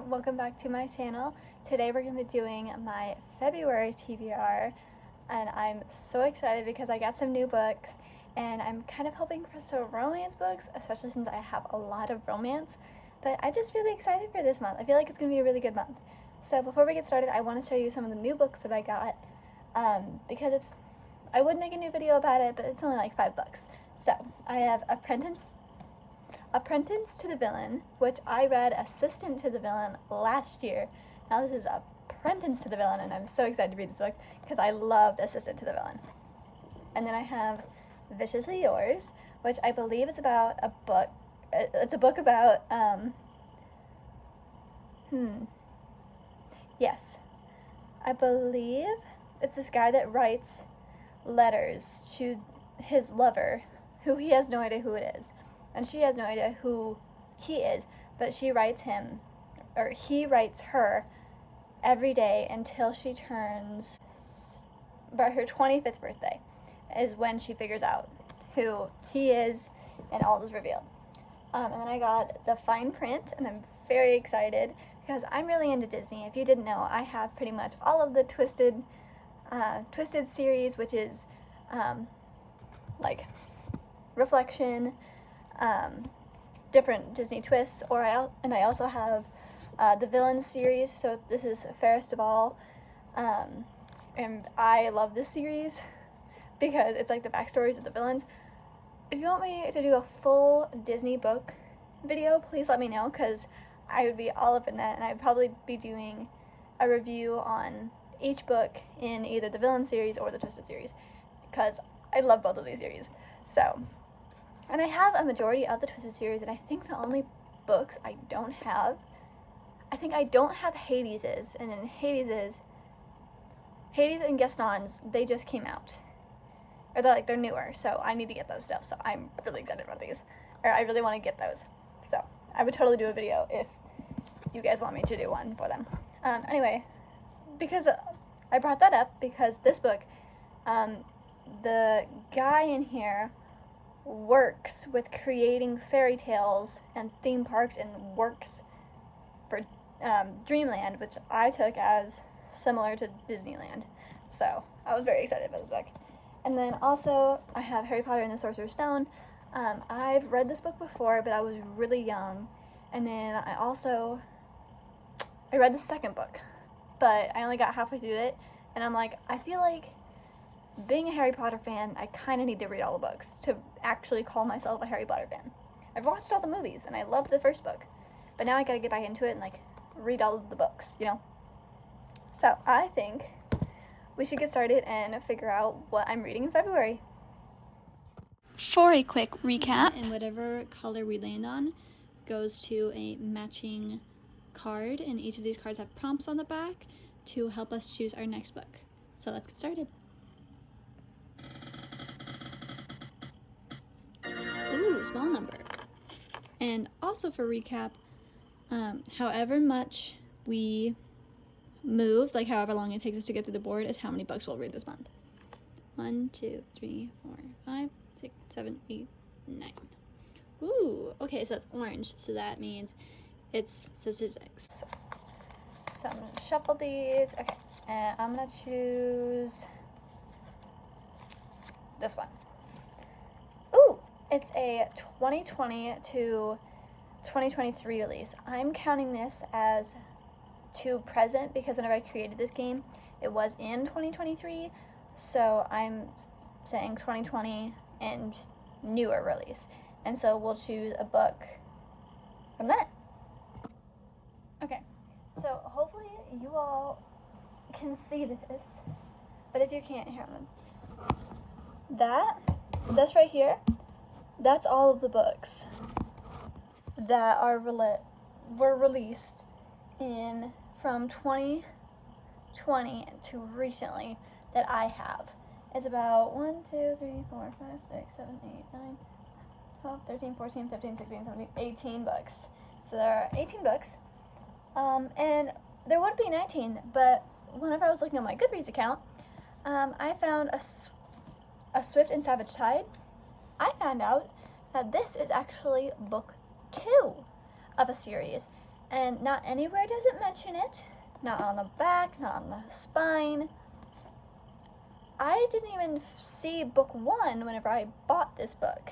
welcome back to my channel. Today we're going to be doing my February TBR, and I'm so excited because I got some new books, and I'm kind of hoping for some romance books, especially since I have a lot of romance, but I'm just really excited for this month. I feel like it's going to be a really good month. So before we get started, I want to show you some of the new books that I got, because I would make a new video about it, but it's only like $5. So I have Apprentice to the Villain, which I read Assistant to the Villain last year. Now this is Apprentice to the Villain, and I'm so excited to read this book because I loved Assistant to the Villain. And then I have Viciously Yours, which I believe is about a book. It's a book about, yes. I believe it's this guy that writes letters to his lover, who he has no idea who it is. And she has no idea who he is, but she writes him, or he writes her every day until she turns, about her 25th birthday is when she figures out who he is and all is revealed. And then I got The Fine Print, and I'm very excited because I'm really into Disney. If you didn't know, I have pretty much all of the Twisted series, which is like Reflection, different Disney twists, and I also have the Villain series. So this is Fairest of All, and I love this series because it's like the backstories of the villains. If you want me to do a full Disney book video, please let me know, because I would be all up in that, and I'd probably be doing a review on each book in either the Villain series or the Twisted series, because I love both of these series. So, and I have a majority of the Twisted series, and I think the only books I don't have, I think I don't have Hades's, and then Hades and Gaston's, they just came out. Or they're newer, so I need to get those still, so I'm really excited about these. Or I really want to get those. So, I would totally do a video if you guys want me to do one for them. Anyway, because I brought that up because this book, the guy in here works with creating fairy tales and theme parks, and works for Dreamland, which I took as similar to Disneyland. So I was very excited about this book. And then also I have Harry Potter and the Sorcerer's Stone. I've read this book before, but I was really young. And then I read the second book, but I only got halfway through it, and I'm like, I feel like being a Harry Potter fan, I kind of need to read all the books to actually call myself a Harry Potter fan. I've watched all the movies, and I loved the first book, but now I gotta get back into it and read all of the books, you know? So I think we should get started and figure out what I'm reading in February. For a quick recap, and whatever color we land on goes to a matching card, and each of these cards have prompts on the back to help us choose our next book. So let's get started. Ooh, small number. And also for recap, however much we move, however long it takes us to get through the board, is how many books we'll read this month. 1, 2, 3, 4, 5, 6, 7, 8, 9. Ooh, okay, so that's orange, so that means it's statistics. So I'm gonna shuffle these. Okay, and I'm gonna choose this one. Ooh, it's a 2020 to 2023 release. I'm counting this as to present because whenever I created this game, it was in 2023. So I'm saying 2020 and newer release. And so we'll choose a book from that. Okay, so hopefully you all can see this, but if you can't, here, this right here, that's all of the books that were released from 2020 to recently that I have. It's about 1, 2, 3, 4, 5, 6, 7, 8, 9, 12, 13, 14, 15, 16, 17, 18 books. So there are 18 books. And there would be 19, but whenever I was looking at my Goodreads account, I found a Swift and Savage Tide. I found out that this is actually book 2 of a series, And not anywhere does it mention it. Not on the back, not on the spine. I didn't even see book 1 whenever I bought this book.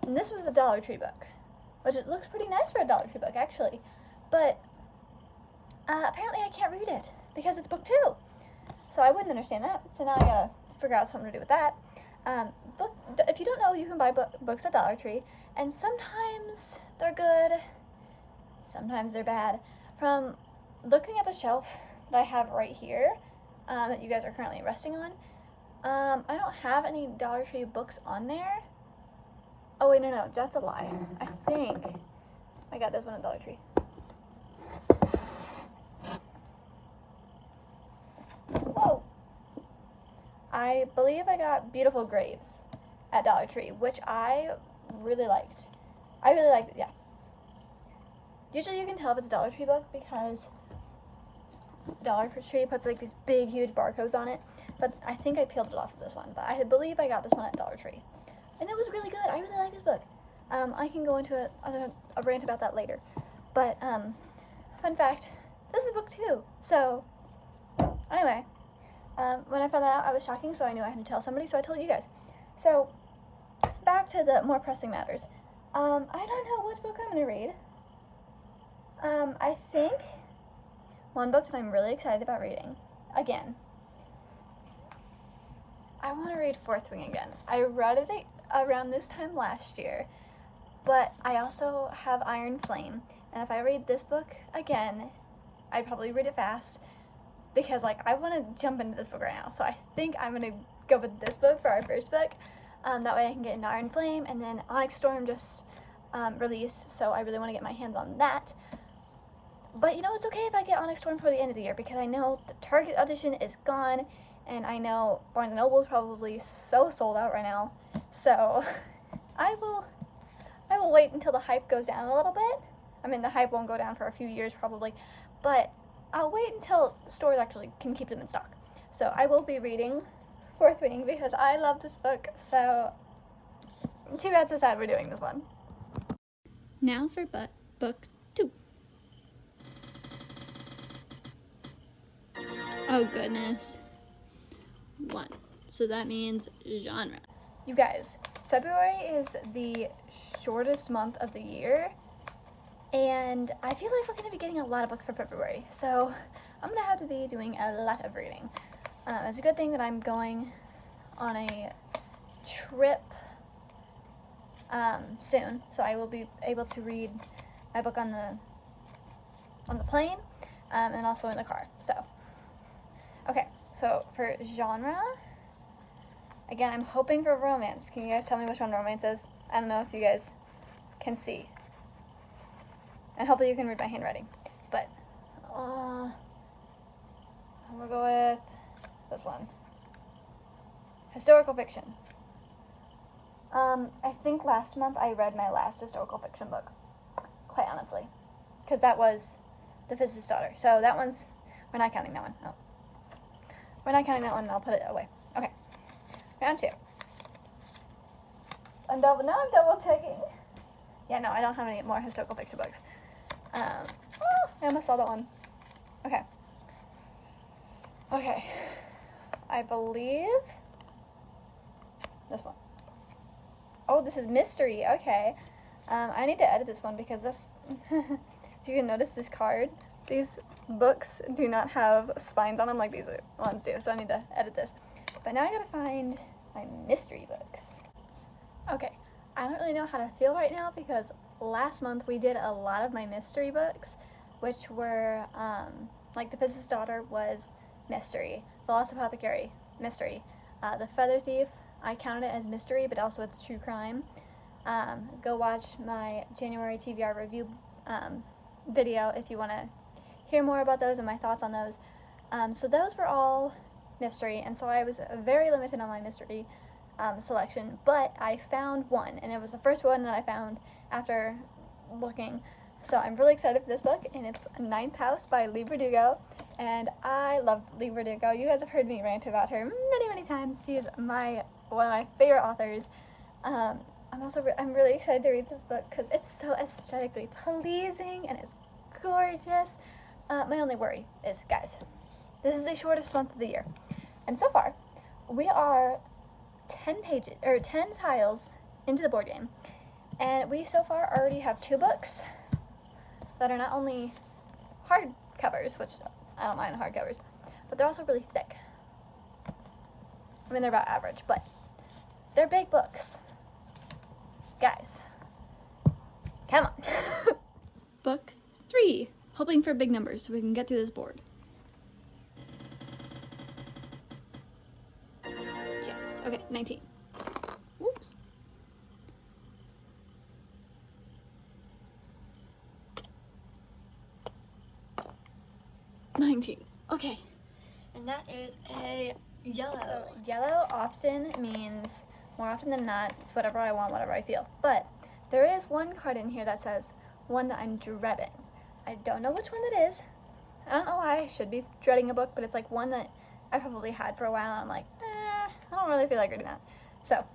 And this was a Dollar Tree book, which it looks pretty nice for a Dollar Tree book, actually. But apparently I can't read it because it's book 2. So I wouldn't understand that. So now I gotta figure out something to do with that. If you don't know, you can buy books at Dollar Tree, and sometimes they're good, sometimes they're bad. From looking at the shelf that I have right here, that you guys are currently resting on, I don't have any Dollar Tree books on there. Oh wait, no, that's a lie. I think I got this one at Dollar Tree. Whoa! I believe I got Beautiful Graves at Dollar Tree, which I really liked. I really liked it, yeah. Usually you can tell if it's a Dollar Tree book because Dollar Tree puts like these big, huge barcodes on it. But I think I peeled it off of this one. But I believe I got this one at Dollar Tree. And it was really good. I really like this book. I can go into a rant about that later. But, fun fact, this is book 2. So, anyway, when I found that out, I was shocking, so I knew I had to tell somebody, so I told you guys. So, back to the more pressing matters. I don't know which book I'm going to read. I think one book that I'm really excited about reading, again, I want to read Fourth Wing again. I read it around this time last year, but I also have Iron Flame, and if I read this book again, I'd probably read it fast, because, like, I want to jump into this book right now, so I think I'm going to go with this book for our first book. That way I can get into Iron Flame, and then Onyx Storm just released, so I really want to get my hands on that. But, you know, it's okay if I get Onyx Storm for the end of the year, because I know the Target edition is gone, and I know Barnes & Noble is probably so sold out right now, so I will wait until the hype goes down a little bit. I mean, the hype won't go down for a few years probably, but I'll wait until stores actually can keep them in stock. So I will be reading Fourth Wing because I love this book, so too bad so sad we're doing this one. Now for book 2. Oh goodness. 1. So that means genre. You guys, February is the shortest month of the year, and I feel like we're going to be getting a lot of books for February, so I'm going to have to be doing a lot of reading. It's a good thing that I'm going on a trip soon, so I will be able to read my book on the plane and also in the car. So, okay, so for genre, again, I'm hoping for romance. Can you guys tell me which one romance is? I don't know if you guys can see. And hopefully you can read my handwriting. But, I'm gonna go with this one. Historical fiction. I think last month I read my last historical fiction book. Quite honestly. Because that was The Physicist's Daughter. So that one's, we're not counting that one. No. We're not counting that one, and I'll put it away. Okay. Round 2. I'm double checking. Yeah, no, I don't have any more historical fiction books. I almost saw that one. Okay. Okay. I believe this one. Oh, this is mystery. Okay. I need to edit this one because this, if you can notice this card, these books do not have spines on them like these ones do, so I need to edit this. But now I gotta find my mystery books. Okay, I don't really know how to feel right now because last month we did a lot of my mystery books, which were, like The Physicist's Daughter was mystery, The Lost Apothecary, mystery, The Feather Thief, I counted it as mystery, but also it's true crime. Go watch my January TBR review video if you want to hear more about those and my thoughts on those. So those were all mystery, and so I was very limited on my mystery selection, but I found one, and it was the first one that I found after looking. So I'm really excited for this book, and it's Ninth House by Leigh Bardugo, and I love Leigh Bardugo. You guys have heard me rant about her many times. She is one of my favorite authors. I'm really excited to read this book because it's so aesthetically pleasing and it's gorgeous. My only worry is, guys, this is the shortest month of the year. And so far, we are 10 tiles into the board game. And we so far already have 2 books that are not only hard covers, which I don't mind hardcovers, but they're also really thick. I mean, they're about average, but they're big books. Guys, come on. Book 3, hoping for big numbers so we can get through this board. Yes, okay, 19. Whoops. Okay, and that is a yellow. So yellow often means, more often than not, it's whatever I want, whatever I feel. But there is one card in here that says one that I'm dreading. I don't know which one it is. I don't know why I should be dreading a book, but it's like one that I probably had for a while, and I'm like, I don't really feel like reading that. So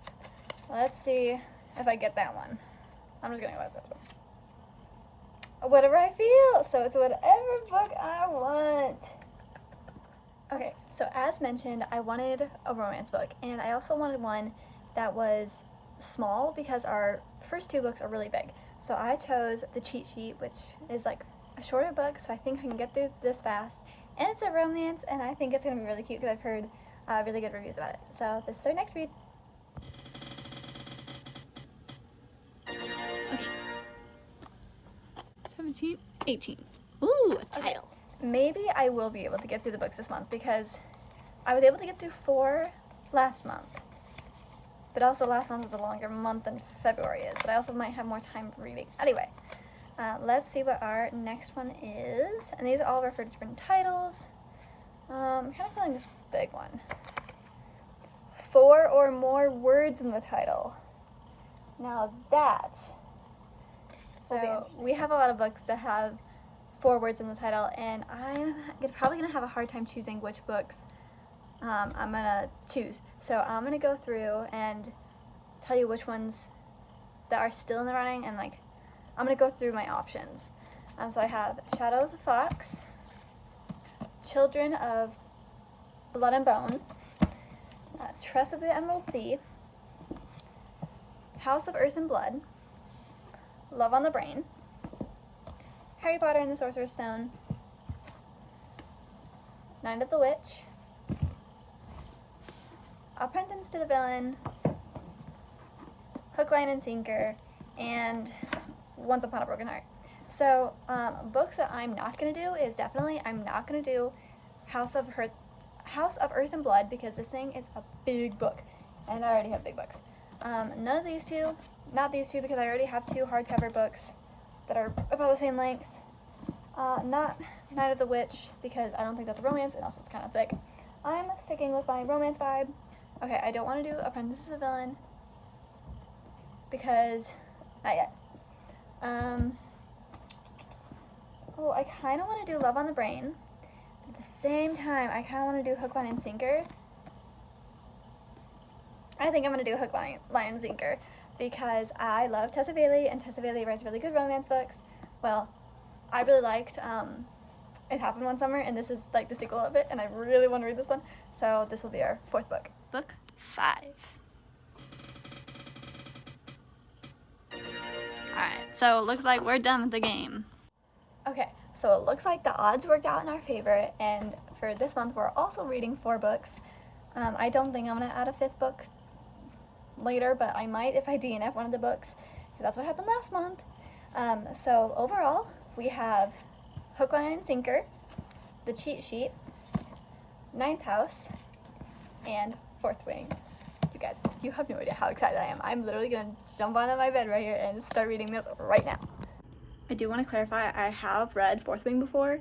let's see if I get that one. I'm just gonna go with this one. Whatever I feel. So it's whatever book I want. Okay, so as mentioned, I wanted a romance book, and I also wanted one that was small because our first 2 books are really big. So I chose the cheat sheet, which is like a shorter book, so I think I can get through this fast. And it's a romance, and I think it's going to be really cute because I've heard really good reviews about it. So this is our next read. Okay. 17, 18. Ooh, a title. Okay. Maybe I will be able to get through the books this month because I was able to get through 4 last month. But also last month was a longer month than February is, but I also might have more time reading. Anyway, let's see what our next one is. And these all refer to different titles. I'm kind of feeling this big one. 4 or more words in the title. Now that. So we have a lot of books that have 4 words in the title, and I'm probably going to have a hard time choosing which books I'm going to choose. So I'm going to go through and tell you which ones that are still in the running, and like I'm going to go through my options. So I have Shadow of the Fox, Children of Blood and Bone, Trust of the Emerald Sea, House of Earth and Blood, Love on the Brain, Harry Potter and the Sorcerer's Stone, Night of the Witch, Apprentice to the Villain, Hook, Line, and Sinker, and Once Upon a Broken Heart. So, books that I'm not going to do is definitely, I'm not going to do House of Earth and Blood, because this thing is a big book, and I already have big books. None of these two, not these two, because I already have 2 hardcover books that are about the same length. Not Night of the Witch, because I don't think that's a romance, and also it's kind of thick. I'm sticking with my romance vibe. Okay, I don't want to do Apprentice to the Villain, because, not yet. Oh, I kind of want to do Love on the Brain, but at the same time, I kind of want to do Hook, Line, and Sinker. I think I'm going to do Hook, Line, and Sinker, because I love Tessa Bailey, and Tessa Bailey writes really good romance books. Well, I really liked It Happened One Summer, and this is like the sequel of it, and I really want to read this one, so this will be our 4th book. Book 5. Alright, so it looks like we're done with the game. Okay, so it looks like the odds worked out in our favor, and for this month we're also reading 4 books. I don't think I'm going to add a 5th book later, but I might if I DNF one of the books, because that's what happened last month. So overall, we have Hook, Line, and Sinker, The Cheat Sheet, Ninth House, and Fourth Wing. You guys, you have no idea how excited I am. I'm literally going to jump onto my bed right here and start reading this right now. I do want to clarify, I have read Fourth Wing before,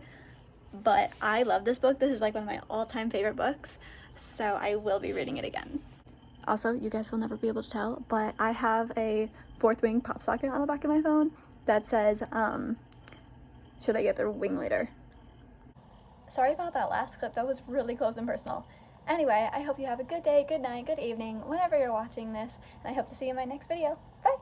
but I love this book. This is like one of my all-time favorite books, so I will be reading it again. Also, you guys will never be able to tell, but I have a Fourth Wing pop socket on the back of my phone that says, should I get the wing later? Sorry about that last clip, that was really close and personal. Anyway, I hope you have a good day, good night, good evening, whenever you're watching this, and I hope to see you in my next video. Bye!